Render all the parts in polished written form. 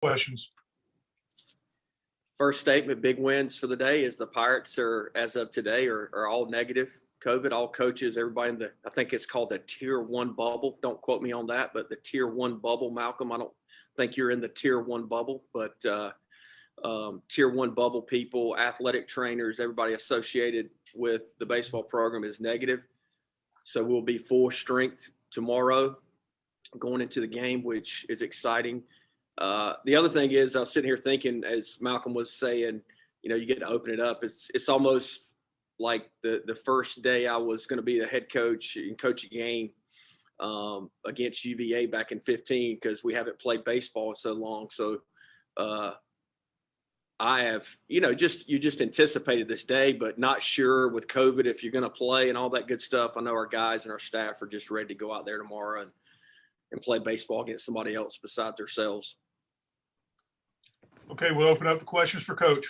questions. First statement, big wins for the day is the Pirates are, as of today, are all negative COVID. All coaches, everybody in I think it's called the Tier 1 bubble. Don't quote me on that, but the Tier 1 bubble, Malcolm, I don't think you're in the Tier 1 bubble, but Tier 1 bubble people, athletic trainers, everybody associated with the baseball program is negative. So we'll be full strength tomorrow going into the game, which is exciting. The other thing is I was sitting here thinking, as Malcolm was saying, you get to open it up. It's almost like the first day I was going to be the head coach and coach a game against UVA back in 2015, because we haven't played baseball in so long. So I have, you just anticipated this day, but not sure with COVID if you're going to play and all that good stuff. I know our guys and our staff are just ready to go out there tomorrow and play baseball against somebody else besides ourselves. Okay, we'll open up the questions for Coach.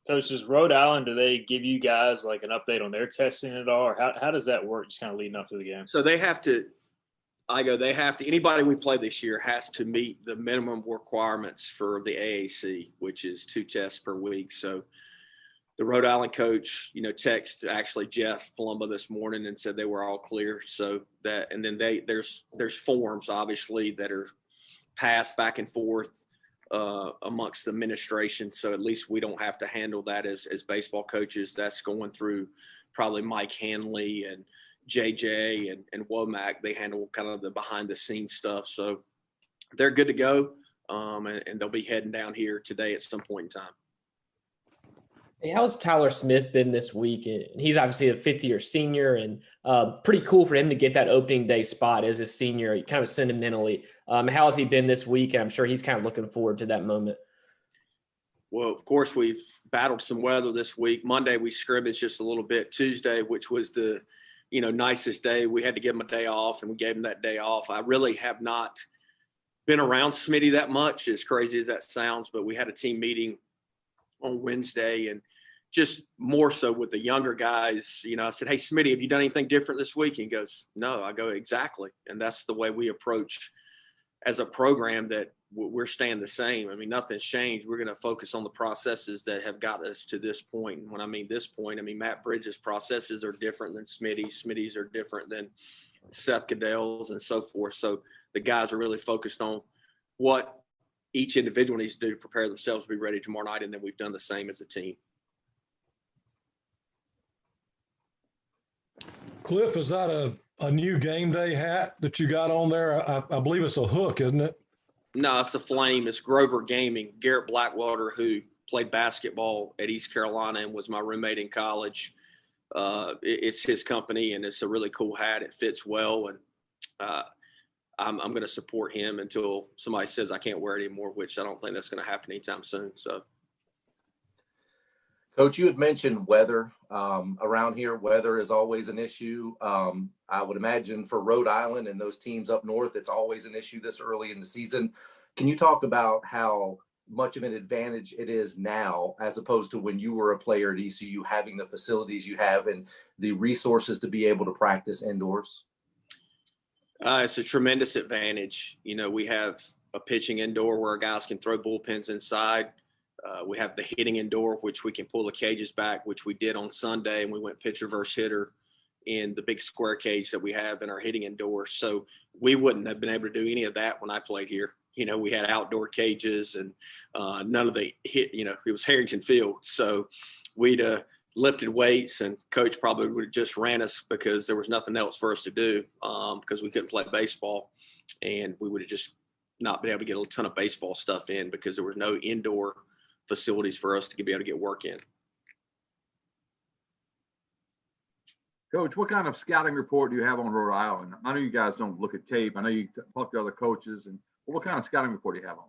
Coach, does Rhode Island, do they give you guys like an update on their testing at all? Or how does that work just kind of leading up to the game? So they have to anybody we play this year has to meet the minimum requirements for the AAC, which is 2 tests per week. So the Rhode Island coach, texted actually Jeff Palumbo this morning and said they were all clear. So that, and then there's forms obviously that are passed back and forth amongst the administration. So at least we don't have to handle that as baseball coaches. That's going through probably Mike Hanley and JJ and Womack. They handle kind of the behind the scenes stuff. So they're good to go. And they'll be heading down here today at some point in time. Hey, how's Tyler Smith been this week? He's obviously a fifth-year senior, and pretty cool for him to get that opening day spot as a senior, kind of sentimentally. How has he been this week? And I'm sure he's kind of looking forward to that moment. Well, of course, we've battled some weather this week. Monday, we scrimmaged just a little bit. Tuesday, which was the, nicest day, we had to give him a day off, and we gave him that day off. I really have not been around Smitty that much, as crazy as that sounds, but we had a team meeting on Wednesday, and just more so with the younger guys, I said, "Hey, Smitty, have you done anything different this week?" He goes, "No." I go, "Exactly." And that's the way we approach as a program, that we're staying the same. I mean, nothing's changed. We're going to focus on the processes that have got us to this point. And when I mean this point, I mean Matt Bridges' processes are different than Smitty's. Smitty's are different than Seth Goodell's and so forth. So the guys are really focused on what each individual needs to do to prepare themselves to be ready tomorrow night. And then we've done the same as a team. Cliff, is that a new game day hat that you got on there? I believe it's a hook, isn't it? No, it's the Flame. It's Grover Gaming. Garrett Blackwater, who played basketball at East Carolina and was my roommate in college. It's his company, and it's a really cool hat. It fits well, and I'm going to support him until somebody says I can't wear it anymore, which I don't think that's going to happen anytime soon. So. Coach, you had mentioned weather around here. Weather is always an issue. I would imagine for Rhode Island and those teams up north, it's always an issue this early in the season. Can you talk about how much of an advantage it is now as opposed to when you were a player at ECU, having the facilities you have and the resources to be able to practice indoors? It's a tremendous advantage. We have a pitching indoor where our guys can throw bullpens inside. We have the hitting indoor, which we can pull the cages back, which we did on Sunday, and we went pitcher versus hitter in the big square cage that we have in our hitting indoor. So we wouldn't have been able to do any of that when I played here. We had outdoor cages and none of the hit, it was Harrington Field. So we'd lifted weights, and coach probably would have just ran us because there was nothing else for us to do because we couldn't play baseball, and we would have just not been able to get a ton of baseball stuff in because there was no indoor facilities for us to be able to get work in. Coach, what kind of scouting report do you have on Rhode Island? I know you guys don't look at tape. I know you talk to other coaches, and what kind of scouting report do you have on?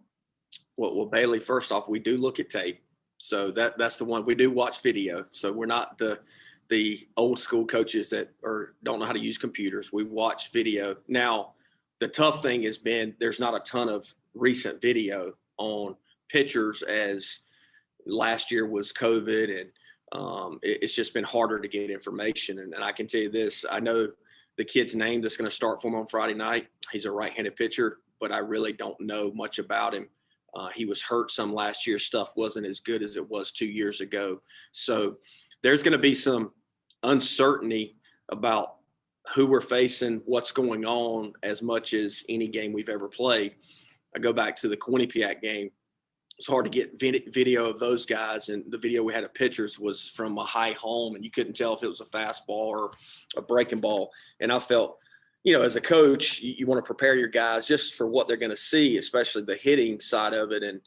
Well, Bailey, first off, we do look at tape. So that's the one. We do watch video. So we're not the old school coaches that don't know how to use computers. We watch video. Now, the tough thing has been there's not a ton of recent video on pitchers, as last year was COVID, and it's just been harder to get information. And I can tell you this, I know the kid's name that's going to start for him on Friday night. He's a right-handed pitcher, but I really don't know much about him. He was hurt some last year. Stuff wasn't as good as it was 2 years ago. So there's going to be some uncertainty about who we're facing, what's going on, as much as any game we've ever played. I go back to the Quinnipiac game. It's hard to get video of those guys, and the video we had of pitchers was from a high home, and you couldn't tell if it was a fastball or a breaking ball. And I felt, as a coach, you want to prepare your guys just for what they're going to see, especially the hitting side of it. And,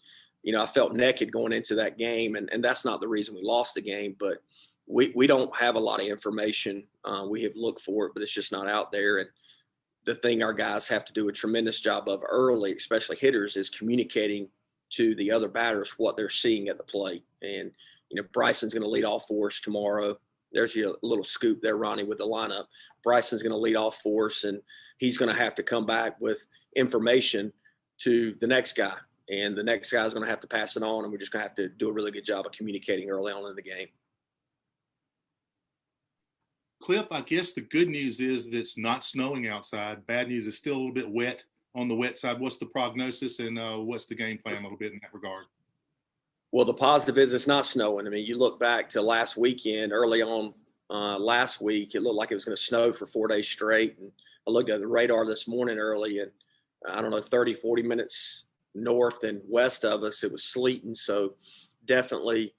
I felt naked going into that game, and that's not the reason we lost the game, but we don't have a lot of information. We have looked for it, but it's just not out there. And the thing our guys have to do a tremendous job of early, especially hitters, is communicating to the other batters what they're seeing at the plate. And, Bryson's going to lead off for us tomorrow. There's your little scoop there, Ronnie, with the lineup. Bryson's going to lead off for us, and he's going to have to come back with information to the next guy. And the next guy is going to have to pass it on, and we're just going to have to do a really good job of communicating early on in the game. Cliff, I guess the good news is that it's not snowing outside. Bad news is still a little bit wet on the wet side. What's the prognosis, and what's the game plan a little bit in that regard? Well, the positive is it's not snowing. I mean, you look back to last weekend, early on last week, it looked like it was going to snow for 4 days straight. And I looked at the radar this morning early, and 30, 40 minutes north and west of us, it was sleeting. So definitely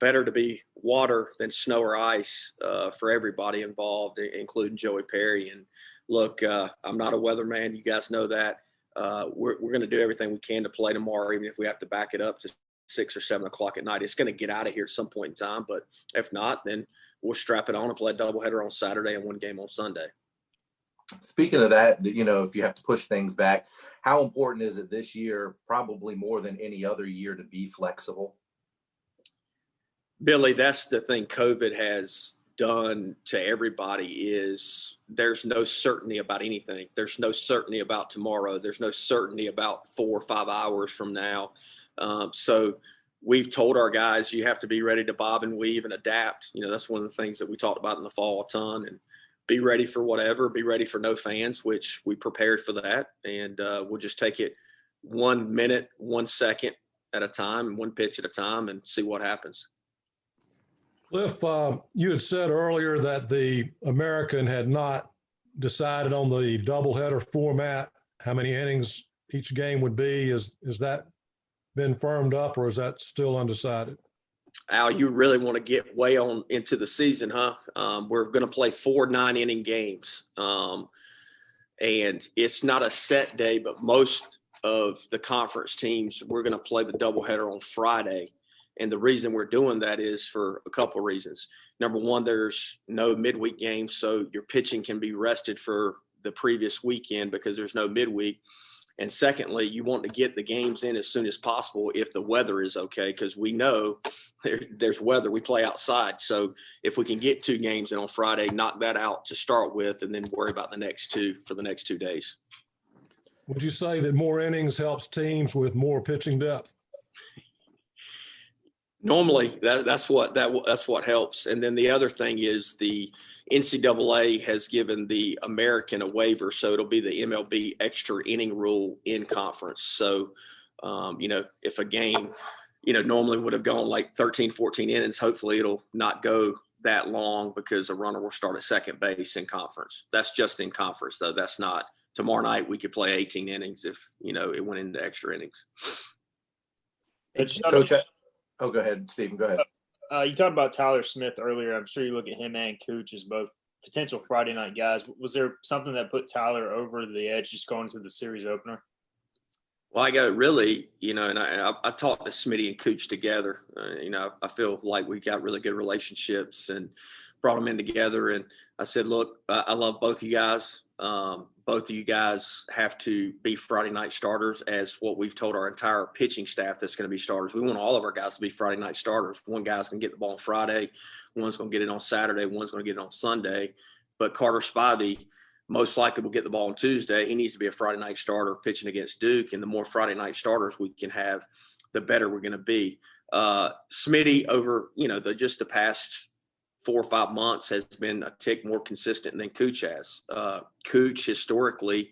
better to be water than snow or ice for everybody involved, including Joey Perry. And look, I'm not a weatherman. You guys know that. We're going to do everything we can to play tomorrow, even if we have to back it up to 6 or 7 o'clock at night. It's going to get out of here at some point in time, but if not, then we'll strap it on and play a doubleheader on Saturday and one game on Sunday. Speaking of that, if you have to push things back, how important is it this year, probably more than any other year, to be flexible? Billy, that's the thing COVID has done to everybody, is there's no certainty about anything. There's no certainty about tomorrow. There's no certainty about 4 or 5 hours from now. So we've told our guys, you have to be ready to bob and weave and adapt. That's one of the things that we talked about in the fall a ton, and be ready for whatever, be ready for no fans, which we prepared for that. And we'll just take it 1 minute, 1 second at a time, and 1 pitch at a time, and see what happens. Cliff, you had said earlier that the American had not decided on the doubleheader format, how many innings each game would be. Is that been firmed up, or is that still undecided? Al, you really want to get way on into the season, huh? We're going to play 4 9-inning games. And it's not a set day, but most of the conference teams, we're going to play the doubleheader on Friday. And the reason we're doing that is for a couple of reasons. Number one, there's no midweek games, so your pitching can be rested for the previous weekend because there's no midweek. And secondly, you want to get the games in as soon as possible if the weather is okay, because we know there's weather. We play outside. So if we can get 2 games in on Friday, knock that out to start with, and then worry about the next 2 for the next 2 days. Would you say that more innings helps teams with more pitching depth? Normally, that's what helps. And then the other thing is the NCAA has given the American a waiver, so it'll be the MLB extra inning rule in conference. So, if a game, normally would have gone like 13, 14 innings, hopefully it'll not go that long because a runner will start at second base in conference. That's just in conference, though. That's not tomorrow night. We could play 18 innings if, it went into extra innings. Coach, go ahead, Stephen. Go ahead. You talked about Tyler Smith earlier. I'm sure you look at him and Cooch as both potential Friday night guys. Was there something that put Tyler over the edge just going to the series opener? Well, I go really, and I talked to Smitty and Cooch together. I feel like we got really good relationships and brought them in together. And I said, look, I love both of you guys. Both of you guys have to be Friday night starters, as what we've told our entire pitching staff that's going to be starters. We want all of our guys to be Friday night starters. One guy's going to get the ball on Friday. One's going to get it on Saturday. One's going to get it on Sunday. But Carter Spivey most likely will get the ball on Tuesday. He needs to be a Friday night starter pitching against Duke. And the more Friday night starters we can have, the better we're going to be. Smitty over, just the past 4 or 5 months has been a tick more consistent than Cooch has. Cooch historically,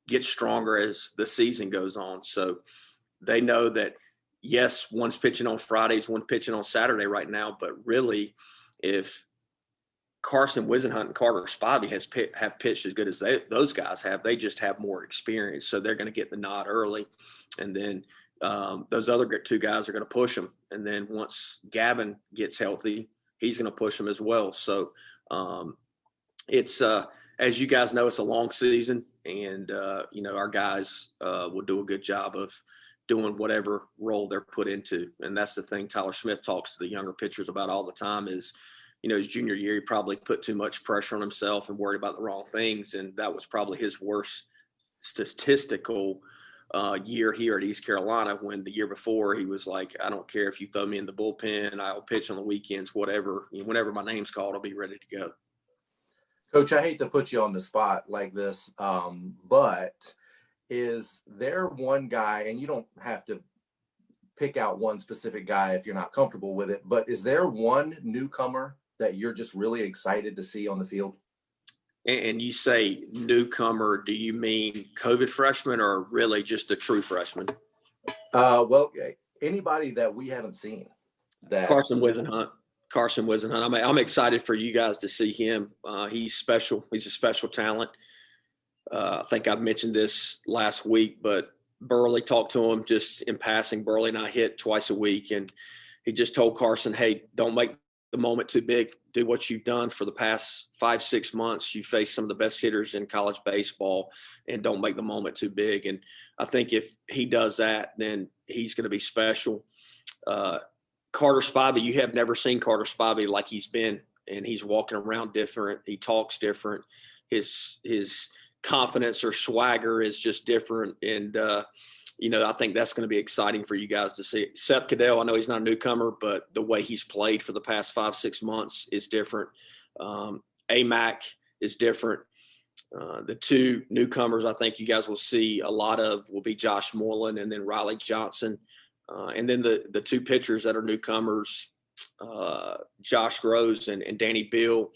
get stronger as the season goes on. So they know that, yes, one's pitching on Fridays, one's pitching on Saturday right now, but really if Carson Wisenhunt and Carter Spivey have pitched as good as those guys have, they just have more experience. So they're going to get the nod early. And then those other two guys are going to push them. And then once Gavin gets healthy, he's going to push them as well. So it's as you guys know, it's a long season, and our guys will do a good job of doing whatever role they're put into. And that's the thing Tyler Smith talks to the younger pitchers about all the time is, his junior year, he probably put too much pressure on himself and worried about the wrong things. And that was probably his worst statistical year here at East Carolina, when the year before he was like, I don't care if you throw me in the bullpen, I'll pitch on the weekends, whatever. Whenever my name's called, I'll be ready to go. Coach, I hate to put you on the spot like this, but is there one guy, and you don't have to pick out one specific guy if you're not comfortable with it, but is there one newcomer that you're just really excited to see on the field? And you say newcomer, do you mean COVID freshman or really just a true freshman? Well, anybody that we haven't seen. Carson Wisenhunt. I'm excited for you guys to see him. He's special. He's a special talent. I think I've mentioned this last week, but Burley talked to him just in passing. Burley and I hit twice a week, and he just told Carson, hey, don't make the moment too big. Do what you've done for the past 5-6 months. You face some of the best hitters in college baseball, and don't make the moment too big. And I think if he does that, then he's going to be special. Carter Spivey, you have never seen Carter Spivey like he's been, and he's walking around different. He talks different. His confidence or swagger is just different. And, I think that's going to be exciting for you guys to see. Seth Cadell, I know he's not a newcomer, but the way he's played for the past 5-6 months is different. AMAC is different. The two newcomers I think you guys will see a lot of will be Josh Moreland and then Riley Johnson. And then the two pitchers that are newcomers, Josh Groves and Danny Beal,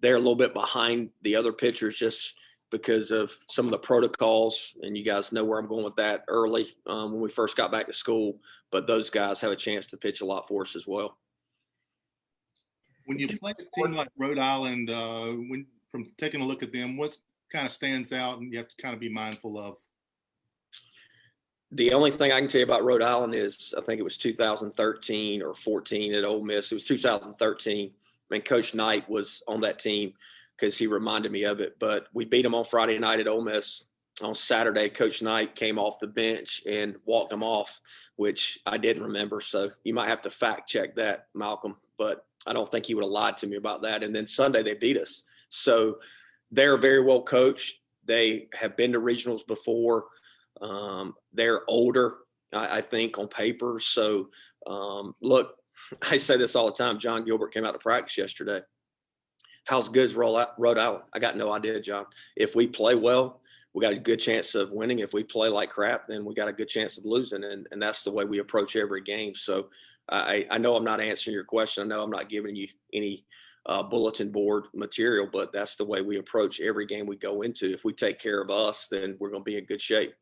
they're a little bit behind the other pitchers just because of some of the protocols. And you guys know where I'm going with that early when we first got back to school. But those guys have a chance to pitch a lot for us as well. When you play a team like Rhode Island, from taking a look at them, what kind of stands out and you have to kind of be mindful of? The only thing I can tell you about Rhode Island is I think it was 2013 or 14 at Ole Miss. It was 2013. And Coach Knight was on that team because he reminded me of it. But we beat them on Friday night at Ole Miss. On Saturday, Coach Knight came off the bench and walked them off, which I didn't remember. So you might have to fact check that, Malcolm. But I don't think he would have lied to me about that. And then Sunday they beat us. So they're very well coached. They have been to regionals before. They're older, I think, on paper. So, look, I say this all the time. John Gilbert came out to practice yesterday. How's good is Rhode Island? I got no idea, John. If we play well, we got a good chance of winning. If we play like crap, then we got a good chance of losing. And that's the way we approach every game. So I know I'm not answering your question. I know I'm not giving you any bulletin board material, but that's the way we approach every game we go into. If we take care of us, then we're going to be in good shape.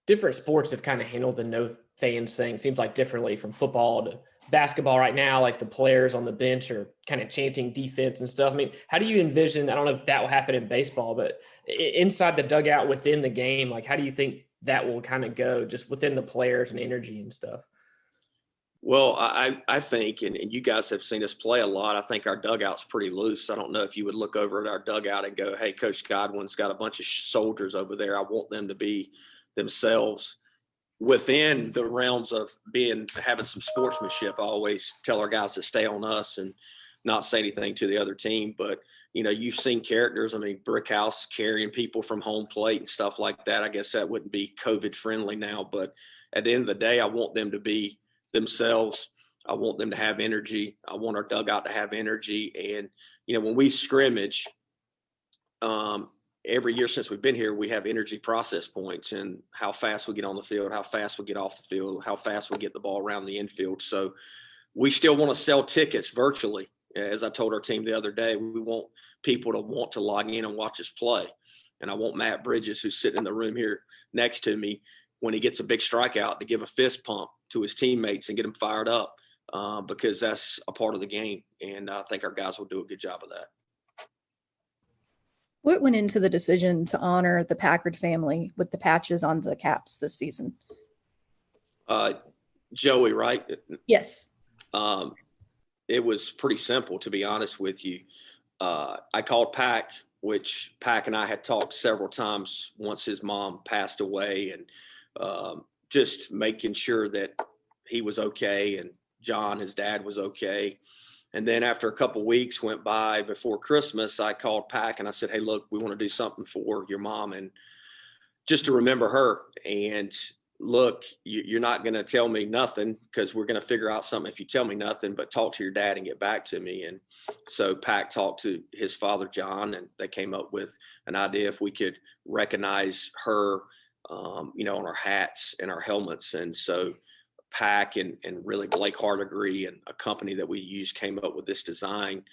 Different sports have kind of handled the no fans thing, seems like differently, from football to basketball right now. Like the players on the bench are kind of chanting defense and stuff. I mean, how do you envision, I don't know if that will happen in baseball, but inside the dugout within the game, like how do you think that will kind of go just within the players and energy and stuff? Well, I think, and you guys have seen us play a lot, I think our dugout's pretty loose. I don't know if you would look over at our dugout and go, hey, Coach Godwin's got a bunch of soldiers over there. I want them to be themselves within the realms of having some sportsmanship. I always tell our guys to stay on us and not say anything to the other team. But, you've seen characters. I mean, Brickhouse carrying people from home plate and stuff like that. I guess that wouldn't be COVID friendly now. But at the end of the day, I want them to be themselves. I want them to have energy. I want our dugout to have energy. And, when we scrimmage, every year since we've been here, we have energy process points and how fast we get on the field, how fast we get off the field, how fast we get the ball around the infield. So we still want to sell tickets virtually. As I told our team the other day, we want people to want to log in and watch us play. And I want Matt Bridges, who's sitting in the room here next to me, when he gets a big strikeout, to give a fist pump to his teammates and get them fired up, because that's a part of the game. And I think our guys will do a good job of that. What went into the decision to honor the Packard family with the patches on the caps this season? Joey, right? Yes. It was pretty simple, to be honest with you. I called Pack, which Pack and I had talked several times once his mom passed away, and just making sure that he was okay and John, his dad, was okay. And then after a couple of weeks went by before Christmas, I called Pack and I said, hey, look, we want to do something for your mom and just to remember her. And look, you're not going to tell me nothing because we're going to figure out something if you tell me nothing, but talk to your dad and get back to me. And so Pack talked to his father, John, and they came up with an idea if we could recognize her, on our hats and our helmets. And so Pack and really Blake Hardigree and a company that we use came up with this design.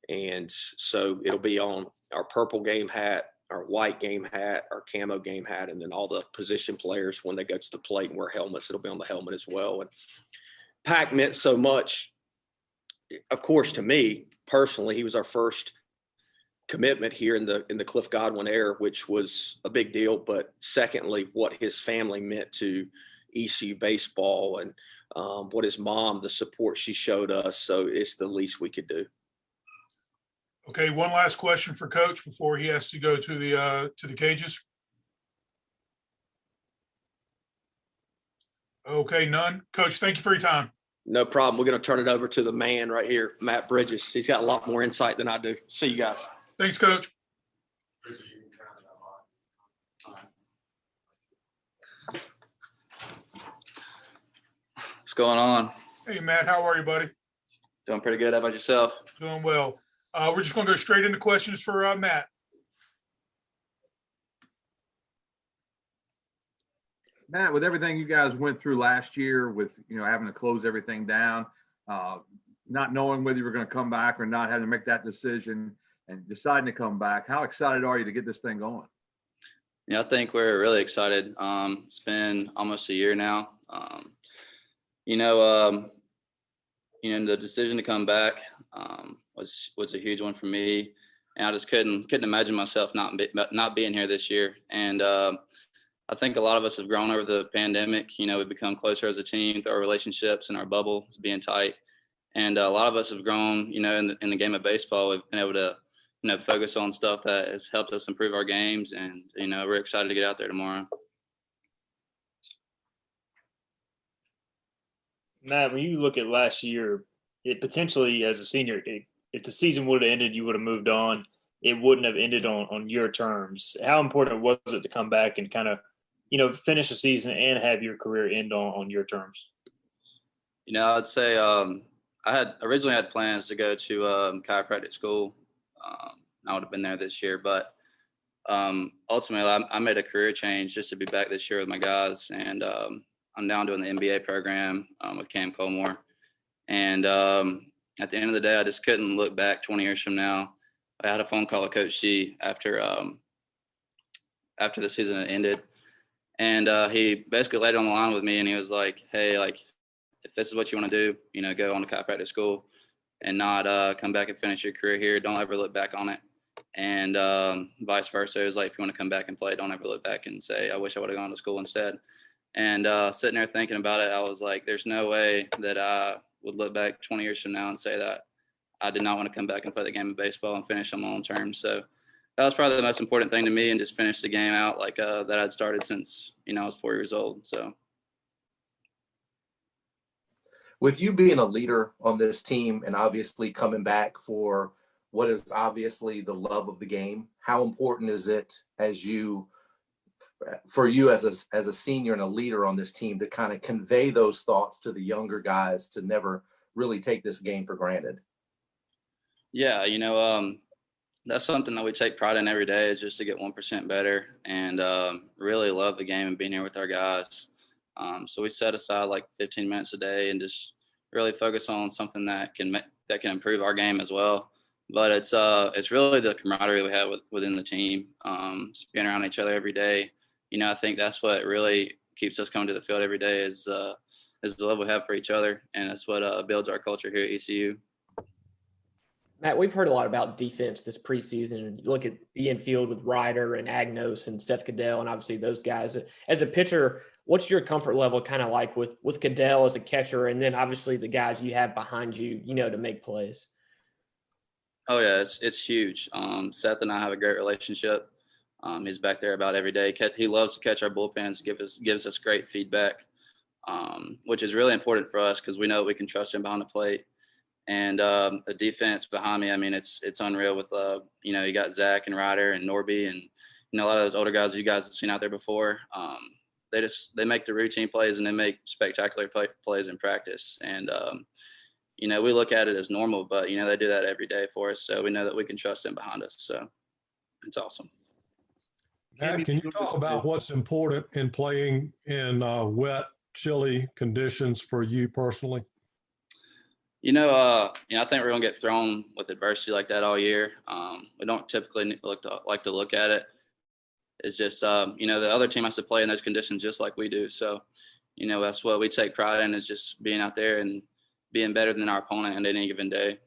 And so it'll be on our purple game hat, our white game hat, our camo game hat, and then all the position players, when they go to the plate and wear helmets, it'll be on the helmet as well. And Pack meant so much, of course, to me personally. He was our first commitment here in the Cliff Godwin era, which was a big deal. But secondly, what his family meant to ECU baseball and what his mom, the support she showed us. So it's the least we could do. Okay, one last question for Coach before he has to go to the cages. Okay, none. Coach, thank you for your time. No problem. We're going to turn it over to the man right here, Matt Bridges. He's got a lot more insight than I do. See you guys. Thanks, Coach. What's going on? Hey, Matt, how are you, buddy? Doing pretty good. How about yourself? Doing well. We're just going to go straight into questions for Matt. Matt, with everything you guys went through last year with, having to close everything down, not knowing whether you were going to come back or not, having to make that decision and deciding to come back, how excited are you to get this thing going? Yeah, I think we're really excited. It's been almost a year now. The decision to come back was a huge one for me, and I just couldn't imagine myself not being here this year. And I think a lot of us have grown over the pandemic. We've become closer as a team through our relationships and our bubble being tight. And a lot of us have grown, in the game of baseball. We've been able to, focus on stuff that has helped us improve our games. And, we're excited to get out there tomorrow. Matt, when you look at last year, it potentially, as a senior, if the season would have ended, you would have moved on. It wouldn't have ended on your terms. How important was it to come back and kind of, finish the season and have your career end on your terms? I'd say I had originally had plans to go to chiropractic school. I would have been there this year, but ultimately I made a career change just to be back this year with my guys. And I'm down doing the MBA program with Cam Colmore. And at the end of the day, I just couldn't look back 20 years from now. I had a phone call with Coach Shee after the season had ended. And he basically laid it on the line with me, and he was like, hey, if this is what you want to do, go on to chiropractic school and not come back and finish your career here. Don't ever look back on it. And vice versa. It was like, if you want to come back and play, don't ever look back and say, I wish I would have gone to school instead. And sitting there thinking about it, I was like, there's no way that I would look back 20 years from now and say that I did not want to come back and play the game of baseball and finish on my own terms. So that was probably the most important thing to me, and just finish the game out that I'd started since, I was 4 years old. So. With you being a leader on this team and obviously coming back for what is obviously the love of the game, how important is it for you as a senior and a leader on this team to kind of convey those thoughts to the younger guys to never really take this game for granted? Yeah, that's something that we take pride in every day, is just to get 1% better and really love the game and being here with our guys. So we set aside 15 minutes a day and just really focus on something that can improve our game as well. but it's really the camaraderie we have within the team, just being around each other every day. I think that's what really keeps us coming to the field every day is the love we have for each other, and that's what builds our culture here at ECU. Matt, we've heard a lot about defense this preseason. You look at the infield with Ryder and Agnos and Seth Goodell, and obviously those guys. As a pitcher, what's your comfort level kind of like with Goodell as a catcher, and then obviously the guys you have behind you, to make plays? Oh yeah, it's huge. Seth and I have a great relationship. He's back there about every day. He loves to catch our bullpens, gives us great feedback, which is really important for us because we know we can trust him behind the plate. And the defense behind me, I mean, it's unreal with, you got Zach and Ryder and Norby and, a lot of those older guys you guys have seen out there before. They make the routine plays and they make spectacular plays in practice. And, we look at it as normal, but, they do that every day for us. So we know that we can trust them behind us. So it's awesome. Matt, can you talk about what's important in playing in wet, chilly conditions for you personally? I think we're gonna get thrown with adversity like that all year. We don't typically like to look at it. It's just, the other team has to play in those conditions just like we do. So, that's what we take pride in is just being out there and being better than our opponent on any given day.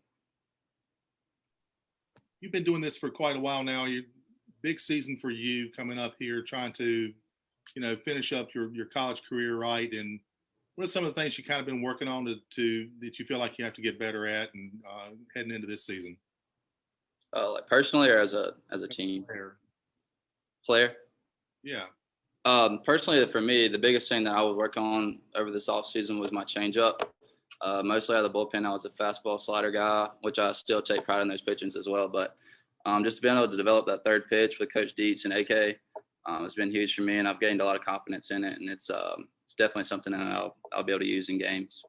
You've been doing this for quite a while now. Big season for you coming up here, trying to, finish up your college career, right? And what are some of the things you kind of been working on that you feel like you have to get better at and heading into this season? Like personally or as a team? Player? Yeah. Personally, for me, the biggest thing that I would work on over this offseason was my changeup. Mostly out of the bullpen, I was a fastball slider guy, which I still take pride in those pitches as well. But just being able to develop that third pitch with Coach Dietz and AK has been huge for me, and I've gained a lot of confidence in it. And it's definitely something that I'll be able to use in games.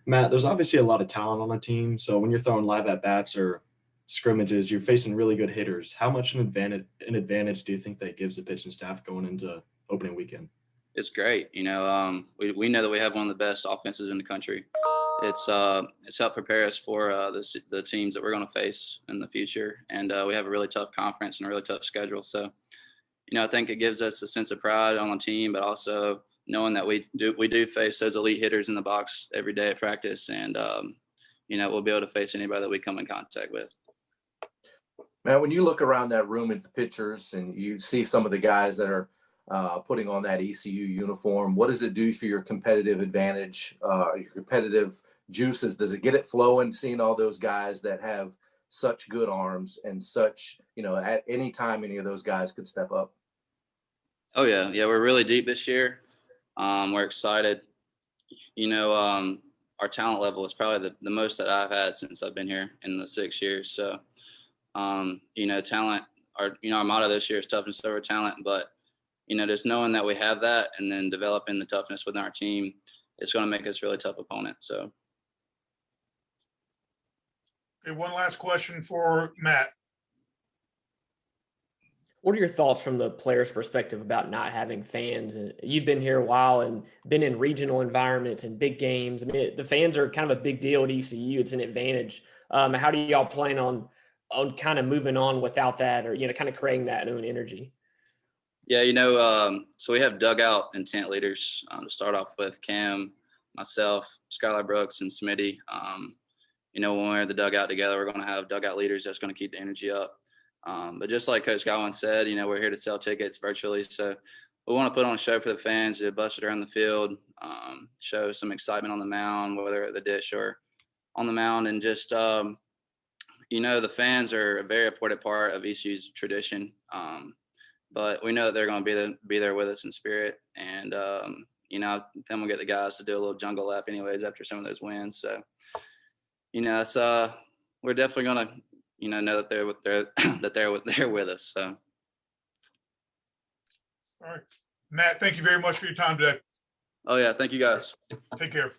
Matt, there's obviously a lot of talent on the team. So when you're throwing live at-bats or scrimmages, you're facing really good hitters. How much an advantage do you think that gives the pitching staff going into opening weekend? It's great. We know that we have one of the best offenses in the country. It's helped prepare us for the teams that we're going to face in the future. And we have a really tough conference and a really tough schedule. So, I think it gives us a sense of pride on the team, but also knowing that we do face those elite hitters in the box every day at practice. And, we'll be able to face anybody that we come in contact with. Man, when you look around that room at the pitchers and you see some of the guys that are putting on that ECU uniform, what does it do for your competitive advantage, your competitive juices? Does it get it flowing, seeing all those guys that have such good arms and such, at any time any of those guys could step up? Oh, yeah. Yeah, we're really deep this year. We're excited. Our talent level is probably the most that I've had since I've been here in the 6 years. So, talent, our motto this year is toughness over talent, but just knowing that we have that and then developing the toughness within our team, it's going to make us a really tough opponent. So. Okay, one last question for Matt. What are your thoughts from the player's perspective about not having fans? You've been here a while and been in regional environments and big games. I mean, the fans are kind of a big deal at ECU. It's an advantage. How do y'all plan on kind of moving on without that, or kind of creating that own energy? Yeah, so we have dugout and tent leaders to start off with. Cam, myself, Skylar Brooks, and Smitty. When we're in the dugout together, we're going to have dugout leaders that's going to keep the energy up. But just like Coach Godwin said, we're here to sell tickets virtually. So we want to put on a show for the fans, to bust it around the field, show some excitement on the mound, whether at the dish or on the mound. And just, the fans are a very important part of ECU's tradition. But we know that they're going to be there with us in spirit. And, then we'll get the guys to do a little jungle lap anyways after some of those wins. So, it's, we're definitely going to, know that they're with us. So. All right. Matt, thank you very much for your time today. Oh, yeah. Thank you, guys. Take care.